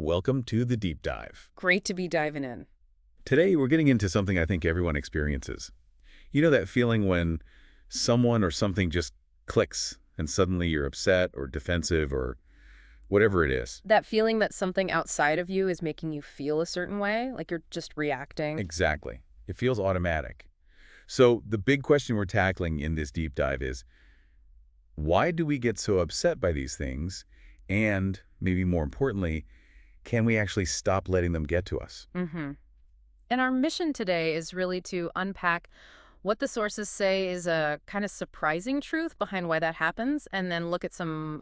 Welcome to the Deep Dive. Great to be diving in. Today, we're getting into something I think everyone experiences. You know that feeling when someone or something just clicks and suddenly you're upset or defensive or whatever it is? That feeling that something outside of you is making you feel a certain way, like you're just reacting. Exactly. It feels automatic. So the big question we're tackling in this deep dive is, why do we get so upset by these things? And maybe more importantly, can we actually stop letting them get to us? And our mission today is really to unpack what the sources say is a kind of surprising truth behind why that happens, and then look at some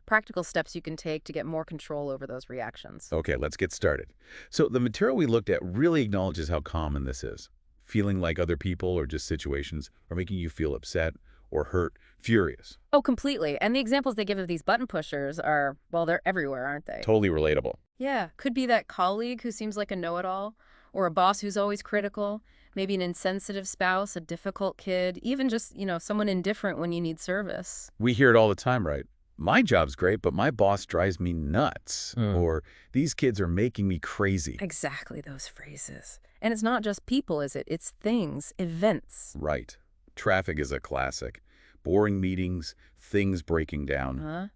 practical steps you can take to get more control over those reactions. Okay, let's get started. So the material we looked at really acknowledges how common this is. Feeling like other people or just situations are making you feel upset or hurt, furious. Oh, completely. And the examples they give of these button pushers are, well, they're everywhere, aren't they? Totally relatable. Yeah, could be that colleague who seems like a know-it-all, or a boss who's always critical, maybe an insensitive spouse, a difficult kid, even just, someone indifferent when you need service. We hear it all the time, right? My job's great, but my boss drives me nuts. Or these kids are making me crazy. Exactly those phrases. And it's not just people, is it? It's things, events. Right. Traffic is a classic. Boring meetings, things breaking down.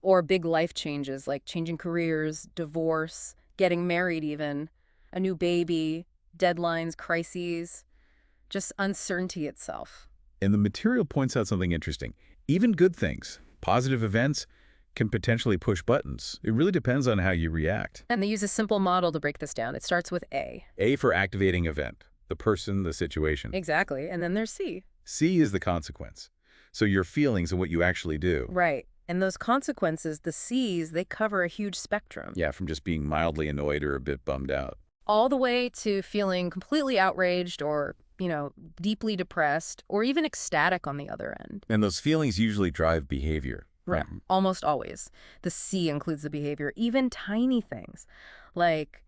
Or big life changes like changing careers, divorce, getting married even, a new baby, deadlines, crises, just uncertainty itself. And the material points out something interesting. Even good things, positive events, can potentially push buttons. It really depends on how you react. And they use a simple model to break this down. It starts with A. A for activating event, the person, the situation. Exactly. And then there's C. C is the consequence. So your feelings and what you actually do. Right. And those consequences, the C's, they cover a huge spectrum. Yeah, from just being mildly annoyed or a bit bummed out. All the way to feeling completely outraged or, deeply depressed or even ecstatic on the other end. And those feelings usually drive behavior. Right. Almost always. The C includes the behavior, even tiny things like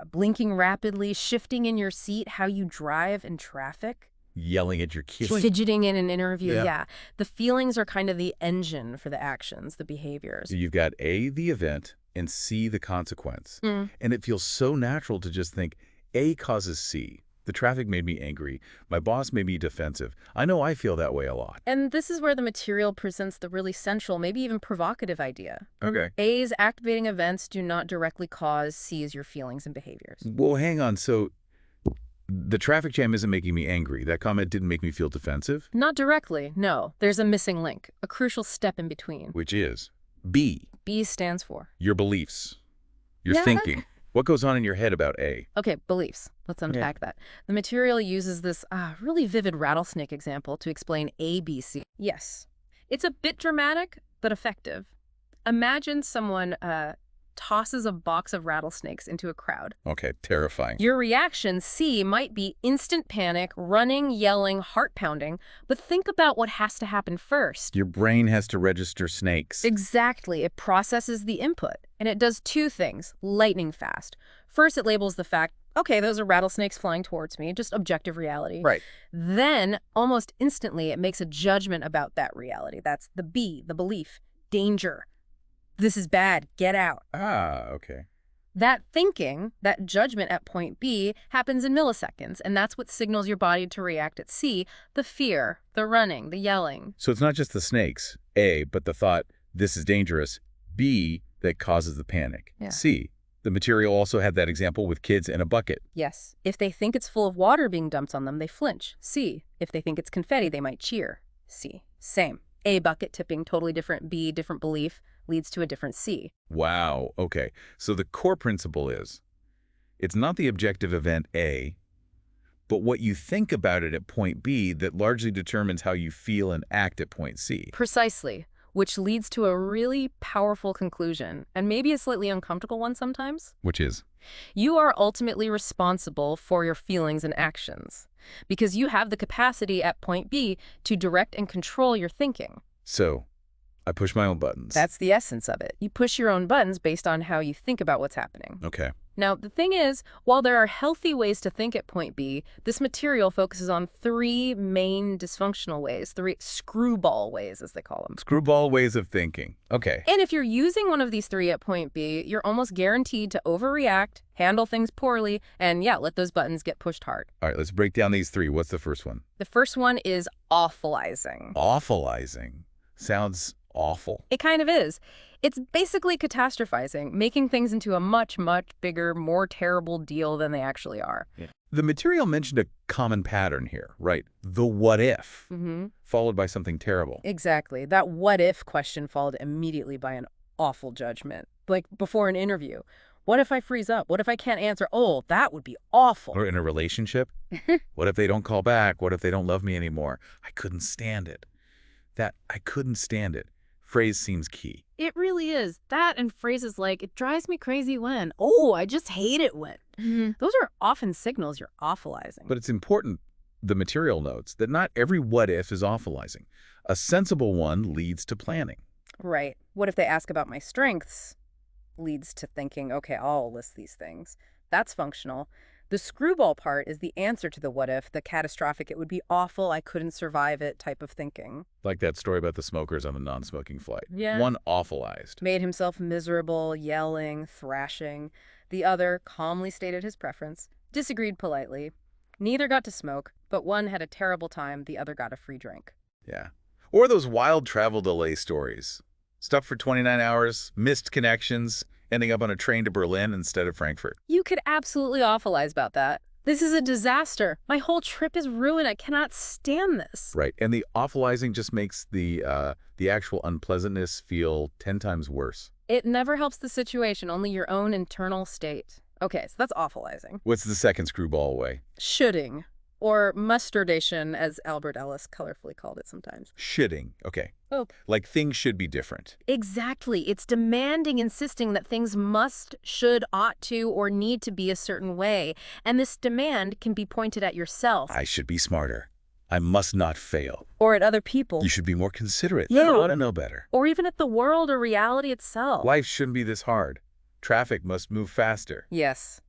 blinking rapidly, shifting in your seat, how you drive in traffic. Yelling at your kids. Fidgeting in an interview, Yeah. yeah. The feelings are kind of the engine for the actions, the behaviors. So you've got A, the event, and C, the consequence. And it feels so natural to just think, A causes C. The traffic made me angry. My boss made me defensive. I know I feel that way a lot. And this is where the material presents the really central, maybe even provocative idea. Okay. A's activating events do not directly cause C's your feelings and behaviors. Well, hang on. So the traffic jam isn't making me angry. That comment didn't make me feel defensive? Not directly, no. There's a missing link, a crucial step in between. Which is B. B stands for? Your beliefs. Your thinking. What goes on in your head about A? Okay, beliefs. Let's unpack that. The material uses this really vivid rattlesnake example to explain ABC. Yes, it's a bit dramatic, but effective. Imagine someone tosses a box of rattlesnakes into a crowd. Okay, terrifying. Your reaction, C, might be instant panic, running, yelling, heart pounding, but think about what has to happen first. Your brain has to register snakes. Exactly. It processes the input, and it does two things, lightning fast. First, it labels the fact, okay, those are rattlesnakes flying towards me, just objective reality. Right. Then, almost instantly, it makes a judgment about that reality. That's the B, the belief. Danger. This is bad. Get out. Okay. That thinking, that judgment at point B, happens in milliseconds, and that's what signals your body to react at C, the fear, the running, the yelling. So it's not just the snakes, A, but the thought, this is dangerous, B, that causes the panic. Yeah. C, the material also had that example with kids in a bucket. Yes. If they think it's full of water being dumped on them, they flinch. C. If they think it's confetti, they might cheer. C. Same. A, bucket tipping, totally different. B, different belief, leads to a different C. Wow, okay. So the core principle is, it's not the objective event A, but what you think about it at point B that largely determines how you feel and act at point C. Precisely, which leads to a really powerful conclusion, and maybe a slightly uncomfortable one sometimes. Which is? You are ultimately responsible for your feelings and actions, because you have the capacity at point B to direct and control your thinking. So, I push my own buttons. That's the essence of it. You push your own buttons based on how you think about what's happening. Okay. Now, the thing is, while there are healthy ways to think at point B, this material focuses on three main dysfunctional ways, three screwball ways, as they call them. Screwball ways of thinking. Okay. And if you're using one of these three at point B, you're almost guaranteed to overreact, handle things poorly, and yeah, let those buttons get pushed hard. All right, let's break down these three. What's the first one? The first one is awfulizing. Awfulizing. Sounds awful. It kind of is. It's basically catastrophizing, making things into a much, much bigger, more terrible deal than they actually are. Yeah. The material mentioned a common pattern here, right? The what if, followed by something terrible. Exactly. That what if question followed immediately by an awful judgment. Like before an interview. What if I freeze up? What if I can't answer? Oh, that would be awful. Or in a relationship. What if they don't call back? What if they don't love me anymore? I couldn't stand it. That I couldn't stand it phrase seems key. It really is. That and phrases like, it drives me crazy when, oh, I just hate it when. Those are often signals you're awfulizing. But it's important, the material notes, that not every what if is awfulizing. A sensible one leads to planning. Right. What if they ask about my strengths? Leads to thinking, okay, I'll list these things. That's functional. The screwball part is the answer to the what if, the catastrophic, it would be awful, I couldn't survive it type of thinking. Like that story about the smokers on the non-smoking flight. Yeah. One awfulized. Made himself miserable, yelling, thrashing. The other calmly stated his preference, disagreed politely. Neither got to smoke, but one had a terrible time, the other got a free drink. Yeah. Or those wild travel delay stories. Stuck for 29 hours, missed connections, ending up on a train to Berlin instead of Frankfurt. You could absolutely awfulize about that. This is a disaster. My whole trip is ruined. I cannot stand this. Right. And the awfulizing just makes the actual unpleasantness feel 10 times worse. It never helps the situation, only your own internal state. Okay, so that's awfulizing. What's the second screwball way? Shoulding, or mustardation, as Albert Ellis colorfully called it sometimes. Shitting. Okay. Oh. Like things should be different. Exactly. It's demanding, insisting that things must, should, ought to, or need to be a certain way. And this demand can be pointed at yourself. I should be smarter. I must not fail. Or at other people. You should be more considerate. Yeah. You ought to know better. Or even at the world or reality itself. Life shouldn't be this hard. Traffic must move faster. Yes.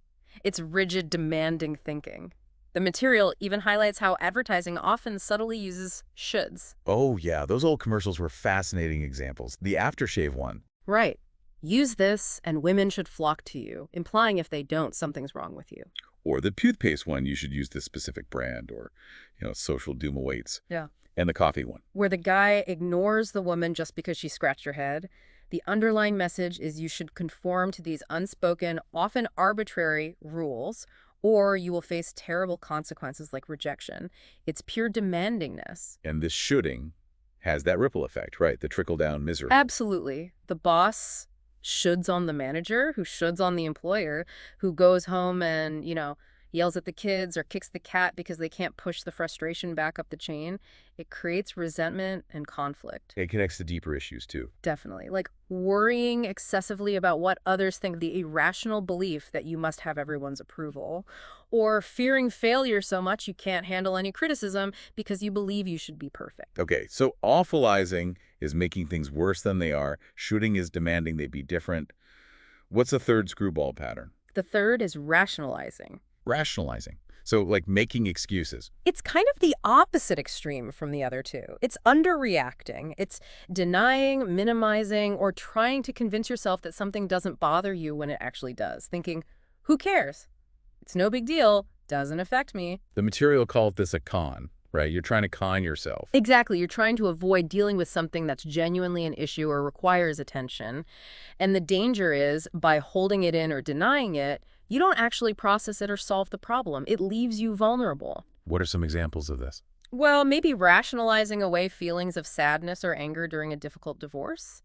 It's rigid, demanding thinking. The material even highlights how advertising often subtly uses shoulds. Oh, yeah. Those old commercials were fascinating examples. The aftershave one. Right. Use this and women should flock to you, implying if they don't, something's wrong with you. Or the toothpaste one, you should use this specific brand, or, social doom awaits. Yeah. And the coffee one. Where the guy ignores the woman just because she scratched her head. The underlying message is you should conform to these unspoken, often arbitrary rules, or you will face terrible consequences like rejection. It's pure demandingness. And this shoulding has that ripple effect, right? The trickle-down misery. Absolutely. The boss shoulds on the manager, who shoulds on the employer, who goes home and, yells at the kids or kicks the cat because they can't push the frustration back up the chain. It creates resentment and conflict. It connects to deeper issues, too. Definitely. Like worrying excessively about what others think, the irrational belief that you must have everyone's approval, or fearing failure so much you can't handle any criticism because you believe you should be perfect. Okay, so awfulizing is making things worse than they are. Shoulding is demanding they be different. What's the third screwball pattern? The third is rationalizing. Rationalizing. So like making excuses. It's kind of the opposite extreme from the other two. It's underreacting. It's denying, minimizing, or trying to convince yourself that something doesn't bother you when it actually does. Thinking, who cares? It's no big deal. Doesn't affect me. The material called this a con, right? You're trying to con yourself. Exactly. You're trying to avoid dealing with something that's genuinely an issue or requires attention. And the danger is, by holding it in or denying it, you don't actually process it or solve the problem. It leaves you vulnerable. What are some examples of this? Well, maybe rationalizing away feelings of sadness or anger during a difficult divorce,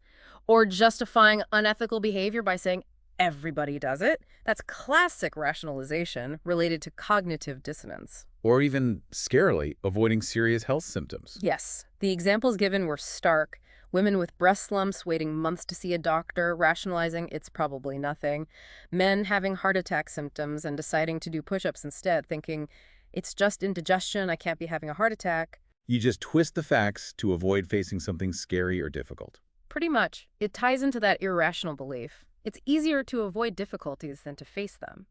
or justifying unethical behavior by saying, everybody does it. That's classic rationalization related to cognitive dissonance. Or even, scarily, avoiding serious health symptoms. Yes. The examples given were stark. Women with breast lumps waiting months to see a doctor, rationalizing it's probably nothing. Men having heart attack symptoms and deciding to do push-ups instead, thinking it's just indigestion, I can't be having a heart attack. You just twist the facts to avoid facing something scary or difficult. Pretty much. It ties into that irrational belief. It's easier to avoid difficulties than to face them,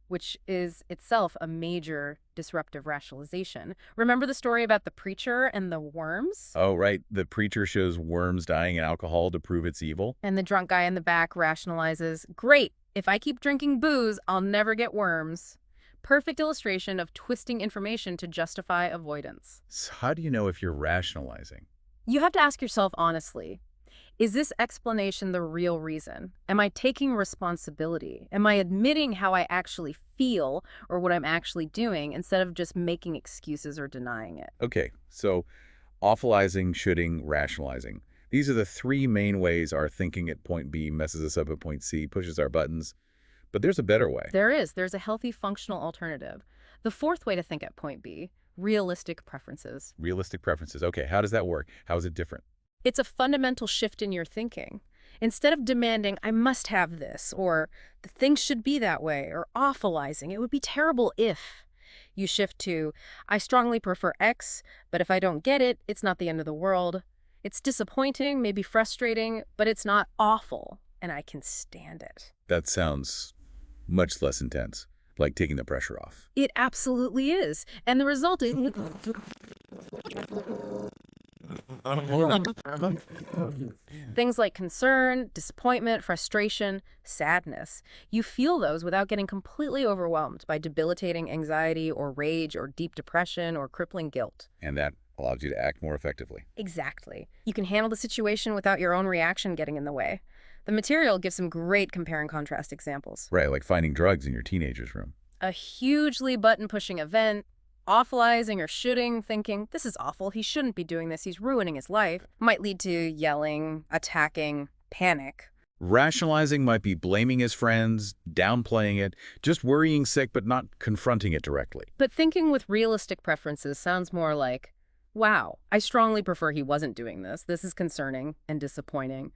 which is itself a major disruptive rationalization. Remember the story about the preacher and the worms? Oh, right. The preacher shows worms dying in alcohol to prove it's evil. And the drunk guy in the back rationalizes, great, if I keep drinking booze, I'll never get worms. Perfect illustration of twisting information to justify avoidance. So how do you know if you're rationalizing? You have to ask yourself honestly, is this explanation the real reason? Am I taking responsibility? Am I admitting how I actually feel or what I'm actually doing instead of just making excuses or denying it? Okay, so awfulizing, shoulding, rationalizing. These are the three main ways our thinking at point B messes us up at point C, pushes our buttons. But there's a better way. There's a healthy functional alternative. The fourth way to think at point B, realistic preferences. Realistic preferences. Okay, how does that work? How is it different? It's a fundamental shift in your thinking. Instead of demanding, I must have this, or the things should be that way, or awfulizing, it would be terrible if, you shift to, I strongly prefer X, but if I don't get it, it's not the end of the world. It's disappointing, maybe frustrating, but it's not awful, and I can stand it. That sounds much less intense, like taking the pressure off. It absolutely is. And the result is things like concern, disappointment, frustration, sadness. You feel those without getting completely overwhelmed by debilitating anxiety or rage or deep depression or crippling guilt. And that allows you to act more effectively. Exactly. You can handle the situation without your own reaction getting in the way. The material gives some great compare and contrast examples. Right, like finding drugs in your teenager's room. A hugely button-pushing event, awfulizing or shooting, thinking, this is awful, he shouldn't be doing this, he's ruining his life, might lead to yelling, attacking, panic. Rationalizing might be blaming his friends, downplaying it, just worrying sick but not confronting it directly. But thinking with realistic preferences sounds more like, wow, I strongly prefer he wasn't doing this. This is concerning and disappointing.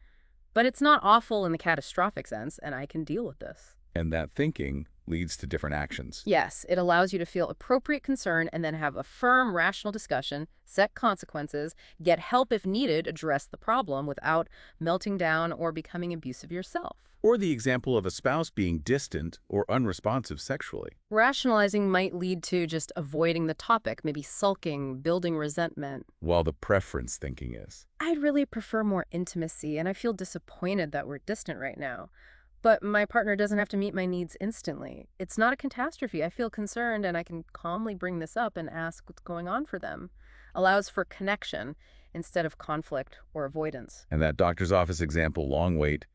But it's not awful in the catastrophic sense, and I can deal with this. And that thinking leads to different actions. Yes, it allows you to feel appropriate concern and then have a firm, rational discussion, set consequences, get help if needed, address the problem without melting down or becoming abusive yourself. Or the example of a spouse being distant or unresponsive sexually. Rationalizing might lead to just avoiding the topic, maybe sulking, building resentment. While the preference thinking is, I'd really prefer more intimacy, and I feel disappointed that we're distant right now. But my partner doesn't have to meet my needs instantly. It's not a catastrophe. I feel concerned, and I can calmly bring this up and ask what's going on for them. Allows for connection instead of conflict or avoidance. And that doctor's office example, long wait,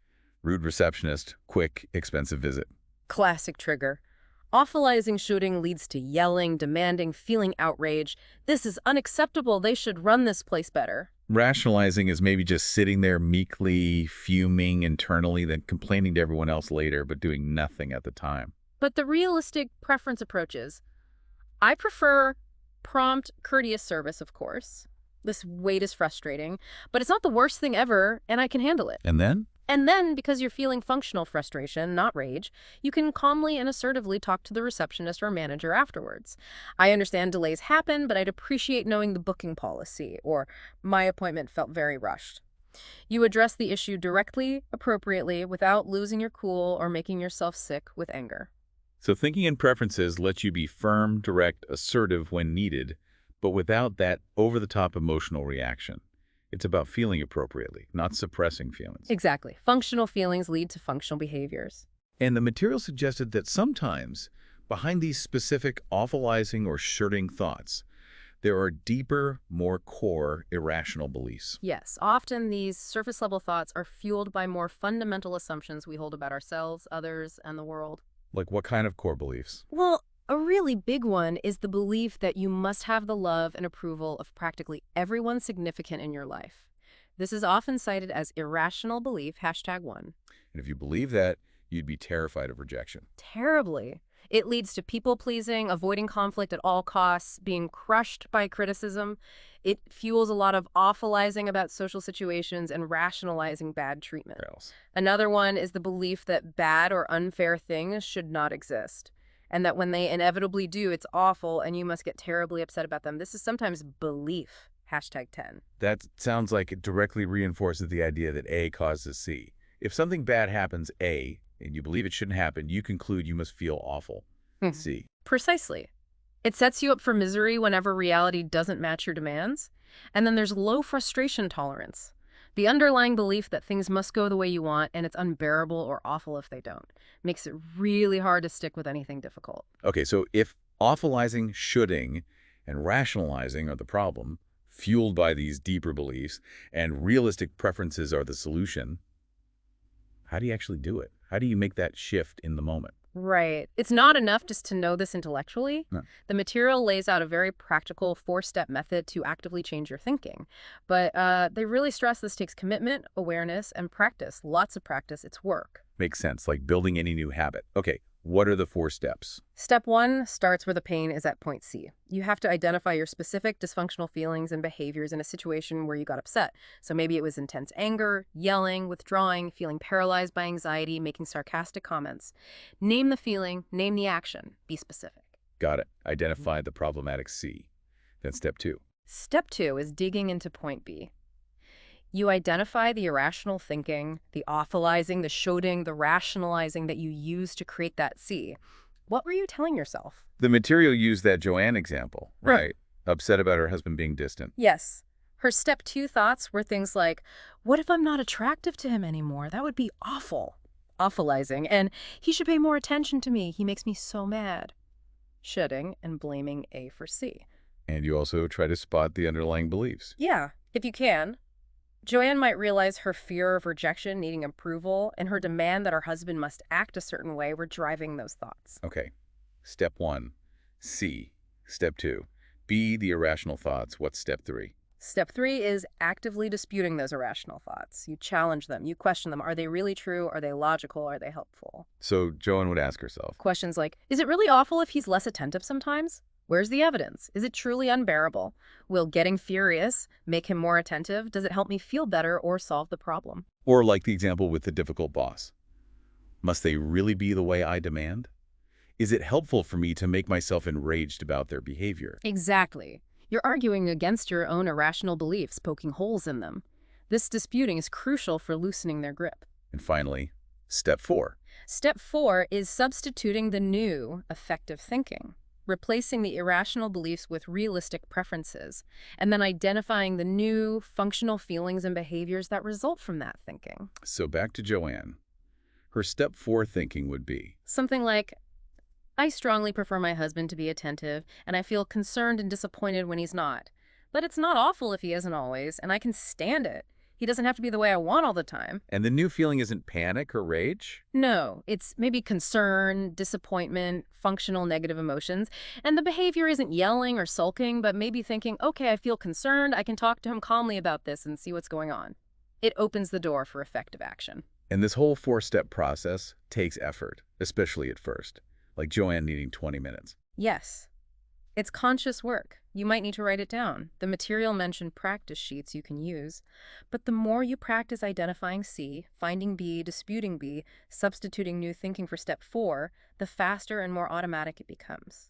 rude receptionist, quick, expensive visit. Classic trigger. Awfulizing shooting leads to yelling, demanding, feeling outrage. This is unacceptable. They should run this place better. Rationalizing is maybe just sitting there meekly, fuming internally, then complaining to everyone else later, but doing nothing at the time. But the realistic preference approach is, I prefer prompt, courteous service, of course. This wait is frustrating, but it's not the worst thing ever, and I can handle it. And then? And then, because you're feeling functional frustration, not rage, you can calmly and assertively talk to the receptionist or manager afterwards. I understand delays happen, but I'd appreciate knowing the booking policy, or my appointment felt very rushed. You address the issue directly, appropriately, without losing your cool or making yourself sick with anger. So thinking in preferences lets you be firm, direct, assertive when needed, but without that over-the-top emotional reaction. It's about feeling appropriately, not suppressing feelings. Exactly. Functional feelings lead to functional behaviors. And the material suggested that sometimes, behind these specific awfulizing or shirting thoughts, there are deeper, more core, irrational beliefs. Yes, often these surface-level thoughts are fueled by more fundamental assumptions we hold about ourselves, others, and the world. Like what kind of core beliefs? Well, a really big one is the belief that you must have the love and approval of practically everyone significant in your life. This is often cited as irrational belief, #1. And if you believe that, you'd be terrified of rejection. Terribly. It leads to people-pleasing, avoiding conflict at all costs, being crushed by criticism. It fuels a lot of awfulizing about social situations and rationalizing bad treatment. Where else? Another one is the belief that bad or unfair things should not exist, and that when they inevitably do, it's awful and you must get terribly upset about them. This is sometimes belief, #10. That sounds like it directly reinforces the idea that A causes C. If something bad happens, A, and you believe it shouldn't happen, you conclude you must feel awful. Mhm. C. Precisely. It sets you up for misery whenever reality doesn't match your demands. And then there's low frustration tolerance. The underlying belief that things must go the way you want and it's unbearable or awful if they don't. Makes it really hard to stick with anything difficult. Okay, so if awfulizing, shoulding, and rationalizing are the problem, fueled by these deeper beliefs, and realistic preferences are the solution, how do you actually do it? How do you make that shift in the moment? Right. It's not enough just to know this intellectually. No. The material lays out a very practical 4-step method to actively change your thinking. But they really stress this takes commitment, awareness, and practice. Lots of practice. It's work. Makes sense, like building any new habit. Okay, what are the 4 steps? Step 1 starts where the pain is at point C. You have to identify your specific dysfunctional feelings and behaviors in a situation where you got upset. So maybe it was intense anger, yelling, withdrawing, feeling paralyzed by anxiety, making sarcastic comments. Name the feeling, name the action. Be specific. Got it. Identify the problematic C. Then step 2. Step 2 is digging into point B. You identify the irrational thinking, the awfulizing, the shoulding, the rationalizing that you use to create that C. What were you telling yourself? The material used that Joanne example, right? Upset about her husband being distant. Yes. Her step 2 thoughts were things like, what if I'm not attractive to him anymore? That would be awful. Awfulizing. And he should pay more attention to me. He makes me so mad. Shoulding and blaming A for C. And you also try to spot the underlying beliefs. Yeah, if you can. Joanne might realize her fear of rejection needing approval and her demand that her husband must act a certain way were driving those thoughts. Okay. Step 1, C. Step 2, B, the irrational thoughts. What's step 3? Step 3 is actively disputing those irrational thoughts. You challenge them. You question them. Are they really true? Are they logical? Are they helpful? So Joanne would ask herself, Questions like, is it really awful if he's less attentive sometimes? Where's the evidence? Is it truly unbearable? Will getting furious make him more attentive? Does it help me feel better or solve the problem? or like the example with the difficult boss, must they really be the way I demand? Is it helpful for me to make myself enraged about their behavior? Exactly. You're arguing against your own irrational beliefs, poking holes in them. This disputing is crucial for loosening their grip. And finally, step 4. Step 4 is substituting the new, effective thinking, replacing the irrational beliefs with realistic preferences, and then identifying the new, functional feelings and behaviors that result from that thinking. So back to Joanne. Her step 4 thinking would be, Something like, I strongly prefer my husband to be attentive, and I feel concerned and disappointed when he's not. But it's not awful if he isn't always, and I can stand it. He doesn't have to be the way I want all the time. and the new feeling isn't panic or rage? No, it's maybe concern, disappointment, functional negative emotions, and the behavior isn't yelling or sulking, but maybe thinking, okay, I feel concerned, I can talk to him calmly about this and see what's going on. It opens the door for effective action. And this whole 4-step process takes effort, especially at first, like Joanne needing 20 minutes. Yes. It's conscious work. You might need to write it down. The material mentioned practice sheets you can use. But the more you practice identifying C, finding B, disputing B, substituting new thinking for step 4, the faster and more automatic it becomes.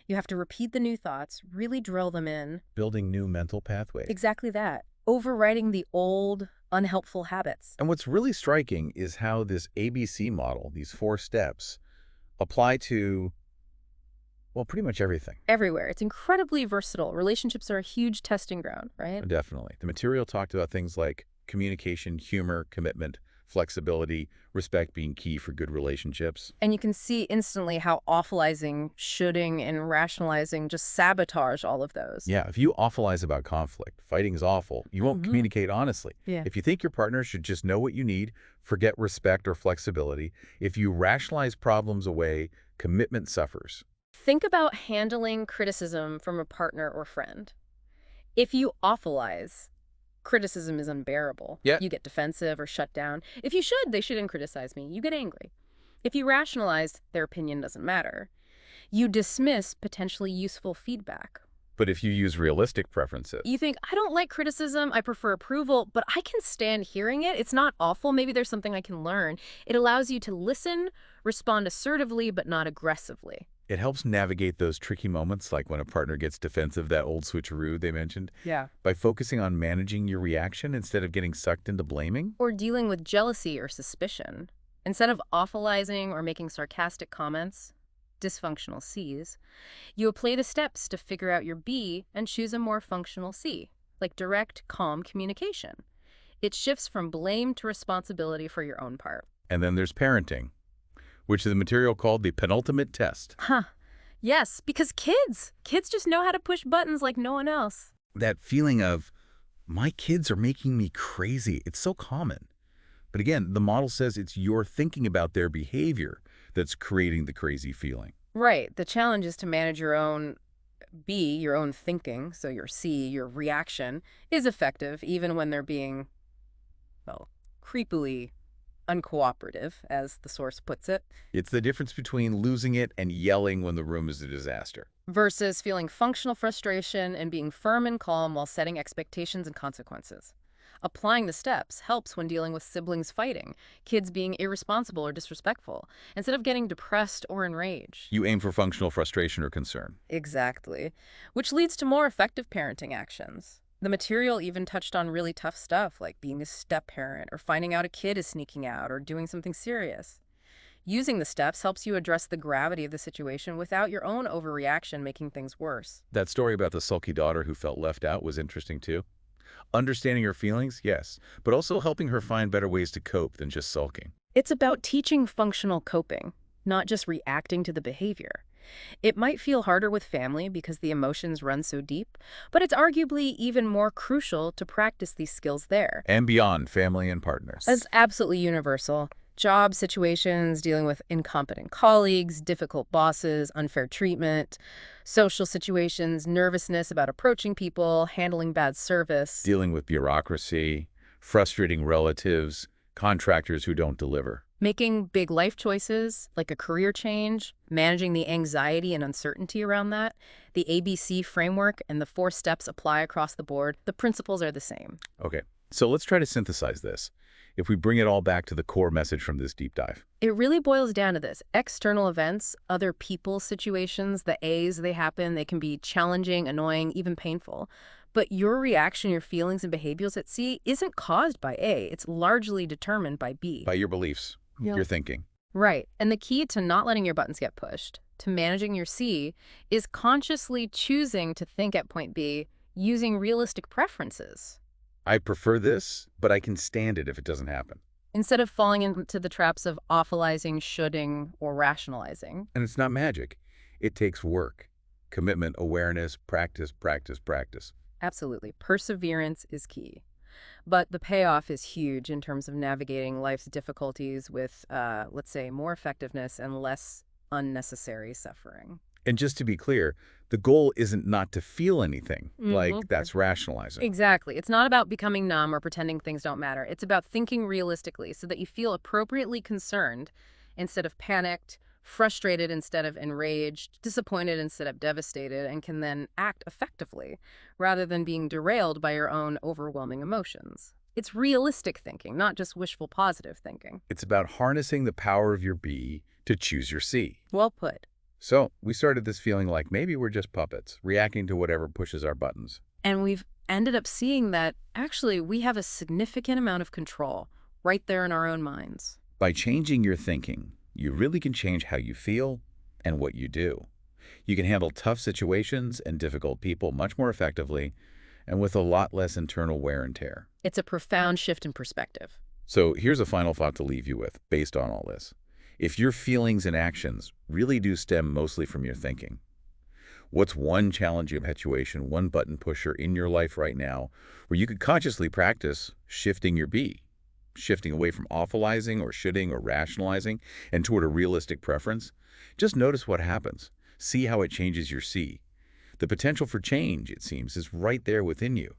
You have to repeat the new thoughts, really drill them in. Building new mental pathways. Exactly that. Overwriting the old, unhelpful habits. And what's really striking is how this ABC model, these 4 steps, apply to, well, pretty much everything. Everywhere. It's incredibly versatile. Relationships are a huge testing ground, right? Definitely. The material talked about things like communication, humor, commitment, flexibility, respect being key for good relationships. And you can see instantly how awfulizing, shoulding, and rationalizing just sabotage all of those. Yeah, if you awfulize about conflict, fighting is awful, you won't communicate honestly. Yeah. If you think your partner should just know what you need, forget respect or flexibility. If you rationalize problems away, commitment suffers. Think about handling criticism from a partner or friend. If you awfulize, criticism is unbearable. Yeah. You get defensive or shut down. If you should, they shouldn't criticize me. You get angry. If you rationalize, their opinion doesn't matter. You dismiss potentially useful feedback. But if you use realistic preferences, You think, I don't like criticism, I prefer approval, but I can stand hearing it. It's not awful. Maybe there's something I can learn. It allows you to listen, respond assertively, but not aggressively. It helps navigate those tricky moments, like when a partner gets defensive, that old switcheroo they mentioned, Yeah. by focusing on managing your reaction instead of getting sucked into blaming. Or dealing with jealousy or suspicion. Instead of awfulizing or making sarcastic comments, dysfunctional Cs, you apply the steps to figure out your B and choose a more functional C, like direct, calm communication. It shifts from blame to responsibility for your own part. And then there's parenting, which is the material called the penultimate test. Huh. Yes, because kids just know how to push buttons like no one else. That feeling of, my kids are making me crazy, it's so common. But again, the model says it's your thinking about their behavior that's creating the crazy feeling. Right. The challenge is to manage your own B, your own thinking, so your C, your reaction, is effective even when they're being, well, creepily uncooperative, as the source puts it, It's the difference between losing it and yelling when the room is a disaster. versus feeling functional frustration and being firm and calm while setting expectations and consequences. Applying the steps helps when dealing with siblings fighting, kids being irresponsible or disrespectful, instead of getting depressed or enraged. You aim for functional frustration or concern. Exactly. Which leads to more effective parenting actions. The material even touched on really tough stuff like being a step-parent or finding out a kid is sneaking out or doing something serious. Using the steps helps you address the gravity of the situation without your own overreaction making things worse. That story about the sulky daughter who felt left out was interesting too. Understanding her feelings, yes, but also helping her find better ways to cope than just sulking. It's about teaching functional coping, not just reacting to the behavior. It might feel harder with family because the emotions run so deep, but it's arguably even more crucial to practice these skills there. And beyond family and partners. It's absolutely universal. Job situations, dealing with incompetent colleagues, difficult bosses, unfair treatment, social situations, nervousness about approaching people, handling bad service. Dealing with bureaucracy, frustrating relatives, contractors who don't deliver. Making big life choices, like a career change, managing the anxiety and uncertainty around that. The ABC framework and the 4 steps apply across the board. The principles are the same. Okay, so let's try to synthesize this. If we bring it all back to the core message from this deep dive. It really boils down to this. External events, other people's situations, the A's, they happen. They can be challenging, annoying, even painful. But your reaction, your feelings and behaviors at C isn't caused by A. It's largely determined by B. By your beliefs, your thinking. Right. And the key to not letting your buttons get pushed, to managing your C, is consciously choosing to think at point B using realistic preferences. I prefer this, but I can stand it if it doesn't happen. Instead of falling into the traps of awfulizing, shoulding, or rationalizing. And it's not magic. It takes work, commitment, awareness, practice, practice, practice. Absolutely. Perseverance is key. But the payoff is huge in terms of navigating life's difficulties with, let's say, more effectiveness and less unnecessary suffering. And just to be clear, the goal isn't not to feel anything, like that's rationalizing. Exactly. It's not about becoming numb or pretending things don't matter. It's about thinking realistically so that you feel appropriately concerned instead of panicked, frustrated instead of enraged, disappointed instead of devastated, and can then act effectively rather than being derailed by your own overwhelming emotions. It's realistic thinking, not just wishful positive thinking. It's about harnessing the power of your B to choose your C. Well put. So we started this feeling like maybe we're just puppets, reacting to whatever pushes our buttons. And we've ended up seeing that actually we have a significant amount of control right there in our own minds. By changing your thinking, you really can change how you feel and what you do. You can handle tough situations and difficult people much more effectively and with a lot less internal wear and tear. It's a profound shift in perspective. So here's a final thought to leave you with based on all this. If your feelings and actions really do stem mostly from your thinking, what's one challenging habituation, one button pusher in your life right now where you could consciously practice shifting your B, shifting away from awfulizing or shoulding or rationalizing and toward a realistic preference? Just notice what happens. See how it changes your C. The potential for change, it seems, is right there within you.